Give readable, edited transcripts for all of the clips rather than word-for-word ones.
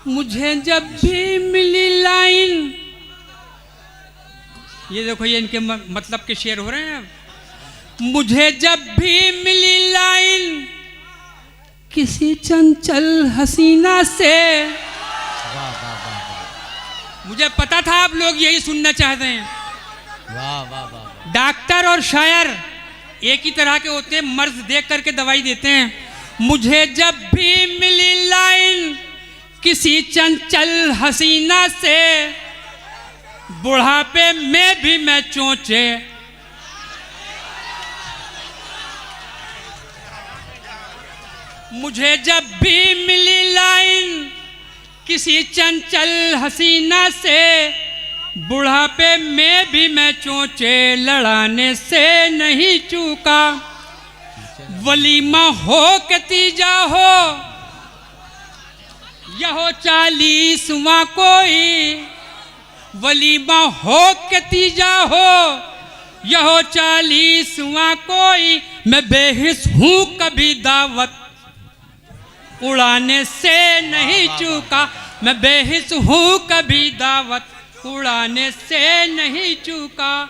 मुझे जब भी मिली लाइन, ये देखो ये इनके मतलब के शेर हो रहे हैं। मुझे जब भी मिली लाइन किसी चंचल हसीना से, वाह वाह वाह, मुझे पता था आप लोग यही सुनना चाहते हैं। वाह वाह वाह। डॉक्टर और शायर एक ही तरह के होते हैं, मर्ज देख करके दवाई देते हैं। मुझे जब भी मिली लाइन किसी चंचल हसीना से, बुढ़ापे में भी मैं चोंचे, मुझे जब भी मिली लाइन किसी चंचल हसीना से, बुढ़ापे में भी मैं चोंचे लड़ाने से नहीं चूका। वलीमा हो के तीजा हो यहो 40वां कोई, वलीमा हो के तीजा हो यहो 40वां कोई, मैं बेहिस हूँ कभी दावत उड़ाने से नहीं चूका, मैं बेहिस हूँ कभी दावत उड़ाने से नहीं चूका।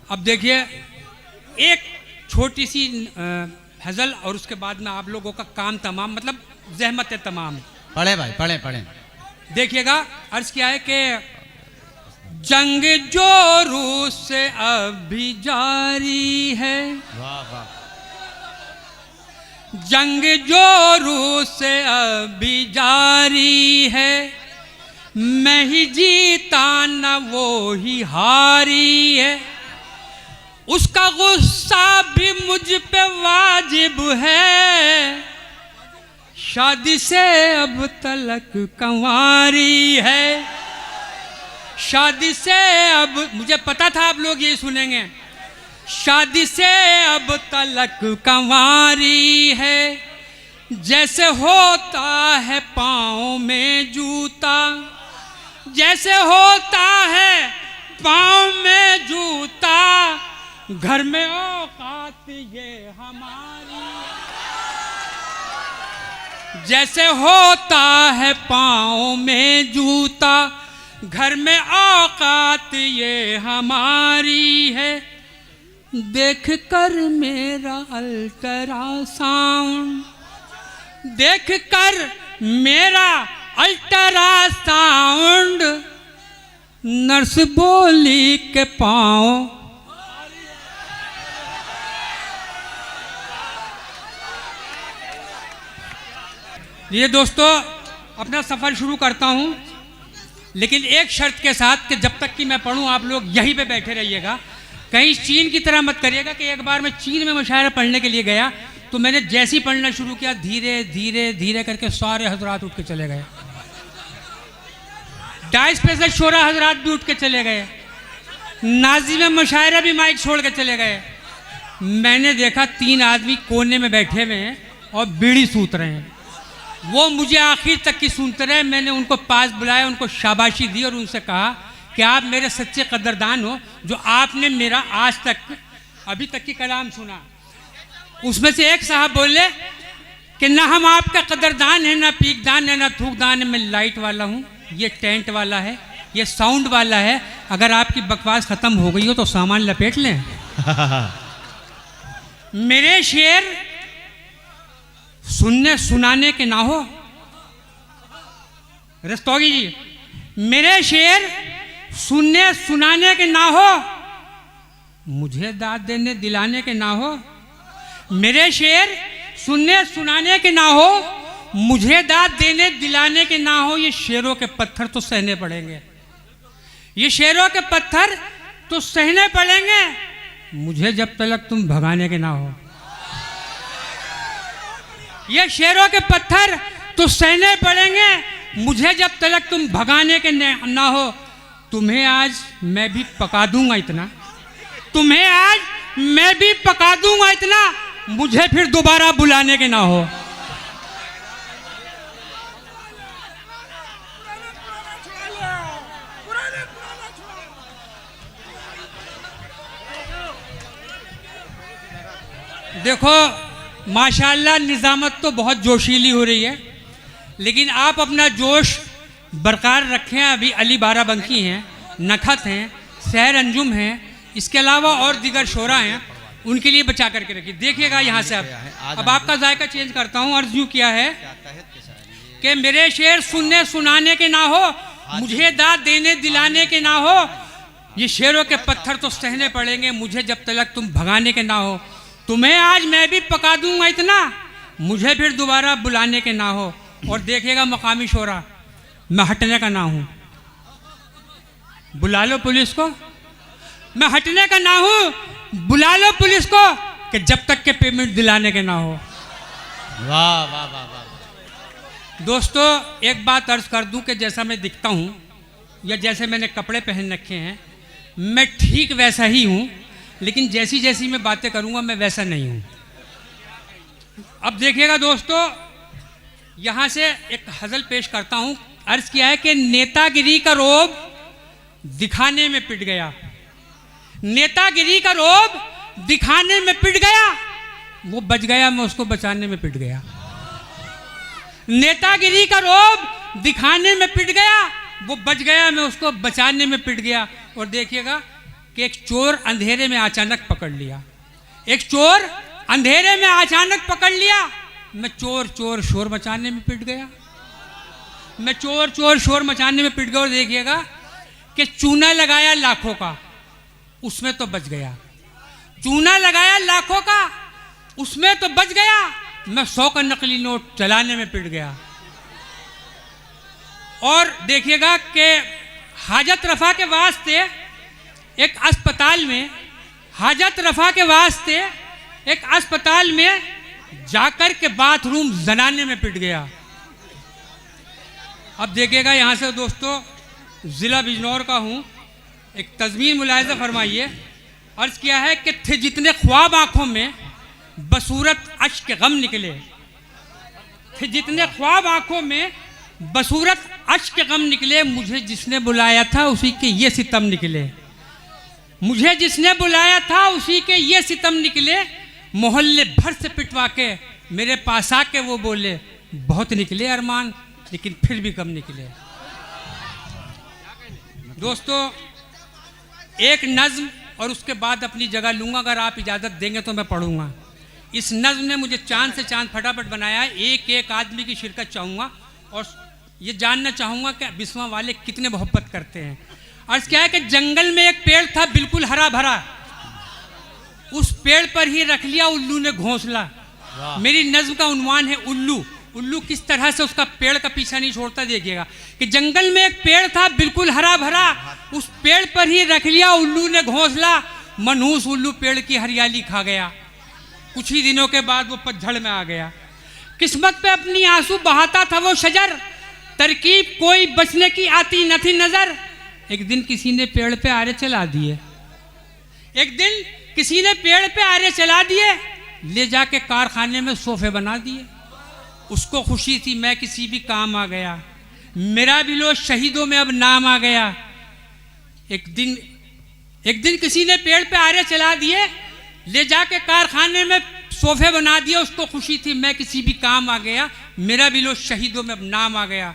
अब देखिए एक छोटी सी हज़ल और उसके बाद में आप लोगों का काम तमाम, मतलब जहमत तमाम। पढ़े भाई, पढ़े पढ़े। देखिएगा अर्ज क्या है कि जंग जो रूस से अभी जारी है, वाह वाह। जंग जो रूस से अभी जारी है, मैं ही जीता न वो ही हारी है, उसका गुस्सा भी मुझ पे वाजिब है, शादी से अब तलक कंवारी है, शादी से अब, मुझे पता था आप लोग ये सुनेंगे, शादी से अब तलक कंवारी है, जैसे होता है पाँव में जूता, जैसे होता है पाँव में जूता, घर में औकात ये हमारी, जैसे होता है पाँव में जूता, घर में औकात ये हमारी है, देख कर मेरा अल्ट्रासाउंड, देख कर मेरा अल्ट्रासाउंड, नर्स बोली के पाँव, ये दोस्तों अपना सफ़र शुरू करता हूँ, लेकिन एक शर्त के साथ कि जब तक कि मैं पढ़ूँ आप लोग यहीं पे बैठे रहिएगा, कहीं चीन की तरह मत करिएगा कि एक बार मैं चीन में मुशायरा पढ़ने के लिए गया तो मैंने जैसे ही पढ़ना शुरू किया धीरे धीरे धीरे करके सारे हजरात उठ के चले गए, डाइस पे से शोरा हजरात भी उठ के चले गए, नाजी में मुशायरा भी माइक छोड़ के चले गए। मैंने देखा 3 आदमी कोने में बैठे हुए हैं और बीड़ी सूत रहे हैं, वो मुझे आखिर तक की सुनते रहे। मैंने उनको पास बुलाया, उनको शाबाशी दी और उनसे कहा कि आप मेरे सच्चे कदरदान हो, जो आपने मेरा आज तक अभी तक की कलाम सुना। उसमें से एक साहब बोले कि ना हम आपका कदरदान है, ना पीकदान है, ना थूकदान है, मैं लाइट वाला हूँ, ये टेंट वाला है, ये साउंड वाला है, अगर आपकी बकवास ख़त्म हो गई हो तो सामान लपेट लें। मेरे शेर सुनने सुनाने के ना हो, रस्तोगी जी, मेरे शेर सुनने सुनाने के ना हो, मुझे दाद देने दिलाने के ना हो, मेरे शेर सुनने सुनाने के ना हो, मुझे दाद देने दिलाने के ना हो, ये शेरों के पत्थर तो सहने पड़ेंगे, ये शेरों के पत्थर तो सहने पड़ेंगे, मुझे जब तक तुम भगाने के ना हो, ये शेरों के पत्थर तो सहने पड़ेंगे, मुझे जब तक तुम भगाने के ना हो। तुम्हें आज मैं भी पका दूंगा इतना, तुम्हें आज मैं भी पका दूंगा इतना, मुझे फिर दोबारा बुलाने के ना हो। देखो माशाल्लाह निज़ामत तो बहुत जोशीली हो रही है, लेकिन आप अपना जोश बरकरार रखें। अभी अली बाराबंकी हैं, नखत हैं, शहर अंजुम हैं, इसके अलावा और दीगर शोरा हैं, उनके लिए बचा करके रखिए। देखिएगा यहाँ से अब आपका जायका चेंज करता हूँ। अर्ज यूँ किया है कि मेरे शेर सुनने सुनाने के ना हो, मुझे दाद देने दिलाने के ना हो, ये शेरों के पत्थर तो सहने पड़ेंगे मुझे जब तक तुम भगाने के ना हो। तुम्हें आज मैं भी पका दूंगा इतना, मुझे फिर दोबारा बुलाने के ना हो। और देखिएगा मकामी शोरा, मैं हटने का ना हूँ। बुला लो पुलिस को, मैं हटने का ना हूँ। बुला लो पुलिस को कि जब तक के पेमेंट दिलाने के ना हो। वाह वाह वाह वाह। दोस्तों एक बात अर्ज कर दूं कि जैसा मैं दिखता हूं या जैसे मैंने कपड़े पहन रखे हैं, मैं ठीक वैसा ही हूं, लेकिन जैसी जैसी मैं बातें करूंगा मैं वैसा नहीं हूं। अब देखिएगा दोस्तों, यहां से एक हज़ल पेश करता हूं। अर्ज किया है कि नेतागिरी का रोब दिखाने में पिट गया, नेतागिरी का रोब दिखाने में पिट गया, वो बच गया, मैं उसको बचाने में पिट गया। नेतागिरी का रोब दिखाने में पिट गया, वो बच गया, मैं उसको बचाने में पिट गया। और देखिएगा कि एक चोर अंधेरे में अचानक पकड़ लिया, एक चोर अंधेरे में अचानक पकड़ लिया, मैं चोर चोर शोर मचाने में पिट गया, मैं चोर चोर शोर मचाने में पिट गया। और देखिएगा कि चूना लगाया लाखों का, उसमें तो बच गया, चूना लगाया लाखों का, उसमें तो बच गया, मैं 100 का नकली नोट चलाने में पिट गया। और देखिएगा कि हाजत रफा के वास्ते एक अस्पताल में, हाजत रफा के वास्ते एक अस्पताल में जाकर के बाथरूम जनाने में पिट गया। अब देखिएगा यहाँ से दोस्तों, ज़िला बिजनौर का हूँ, एक तज़मीन मुलाहिज़ा फरमाइए। अर्ज़ किया है कि थे जितने ख्वाब आँखों में बसूरत अश्क गम निकले, थे जितने ख्वाब आँखों में बसूरत अश्क गम निकले, मुझे जिसने बुलाया था उसी के ये सितम निकले, मुझे जिसने बुलाया था उसी के ये सितम निकले, मोहल्ले भर से पिटवा के मेरे पास आके वो बोले बहुत निकले अरमान, लेकिन फिर भी कम निकले। दोस्तों एक नज़्म और उसके बाद अपनी जगह लूँगा, अगर आप इजाज़त देंगे तो मैं पढ़ूँगा। इस नज़्म ने मुझे चांद से चांद फटाफट बनाया है। एक एक आदमी की शिरकत चाहूँगा और ये जानना चाहूँगा कि बिस्वा वाले कितने मोहब्बत करते हैं। अर्ज़ क्या है कि जंगल में एक पेड़ था बिल्कुल हरा भरा, उस पेड़ पर ही रख लिया उल्लू ने घोंसला। मेरी नज़्म का उन्वान है उल्लू। उल्लू किस तरह से उसका पेड़ का पीछा नहीं छोड़ता। देखिएगा कि जंगल में एक पेड़ था बिल्कुल हरा भरा, उस पेड़ पर ही रख लिया उल्लू ने घोंसला, मनहूस उल्लू पेड़ की हरियाली खा गया। कुछ ही दिनों के बाद वो पतझड़ में आ गया। किस्मत पे अपनी आंसू बहाता था वो शजर, तरकीब कोई बचने की आती न थी नजर। एक दिन किसी ने पेड़ पे आरे चला दिए, एक दिन किसी ने पेड़ पे आरे चला दिए, ले जाके कारखाने में सोफे बना दिए। उसको खुशी थी मैं किसी भी काम आ गया, मेरा भी लो शहीदों में अब नाम आ गया। एक दिन किसी ने पेड़ पे आरे चला दिए, ले जाके कारखाने में सोफे बना दिए। उसको खुशी थी मैं किसी भी काम आ गया, मेरा भी लो शहीदों में अब नाम आ गया।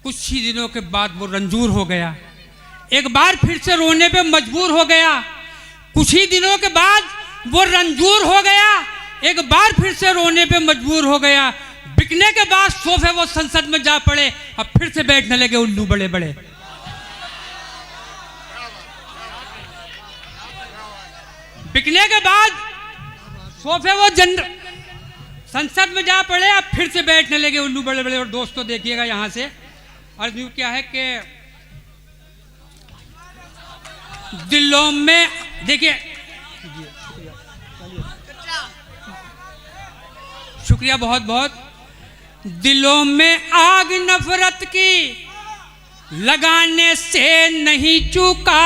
कुछ ही दिनों के बाद वो रंजूर हो गया, एक बार फिर से रोने पे मजबूर हो गया। कुछ ही दिनों के बाद वो रंजूर हो गया, एक बार फिर से रोने पे मजबूर हो गया। बिकने के बाद सोफे वो संसद में जा पड़े, अब फिर से बैठने लगे उल्लू बड़े बड़े। बिकने के बाद सोफे वो संसद में जा पड़े, अब फिर से बैठने लगे उल्लू बड़े बड़े। और दोस्तों देखिएगा यहाँ से अर्ज यूं क्या है कि दिलों में, देखिए शुक्रिया बहुत बहुत। दिलों में आग नफरत की लगाने से नहीं चूका,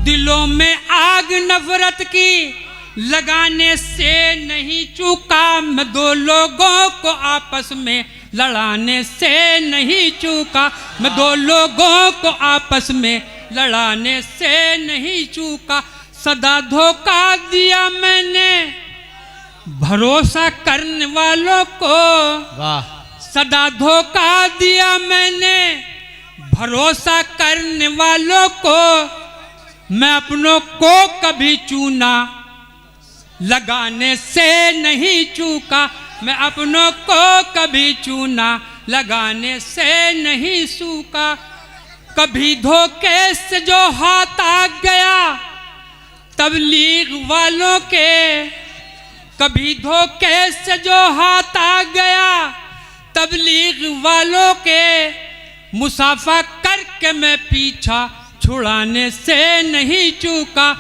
दिलों में आग नफरत की लगाने से नहीं चूका, मैं दो लोगों को आपस में लड़ाने से नहीं चूका, मैं दो लोगों को आपस में लड़ाने से नहीं चूका। सदा धोखा दिया मैंने भरोसा करने वालों को वाह सदा धोखा दिया मैंने, भरोसा करने वालों को मैं अपनों को कभी चूना, लगाने से नहीं चूका, मैं अपनों को कभी चूना, लगाने से नहीं सूखा। कभी धोखे से जो हाथ आ गया तबलीग वालों के, कभी धोखे से जो हाथ आ गया तबलीग वालों के, मुसाफा करके मैं पीछा छुड़ाने से नहीं चूका,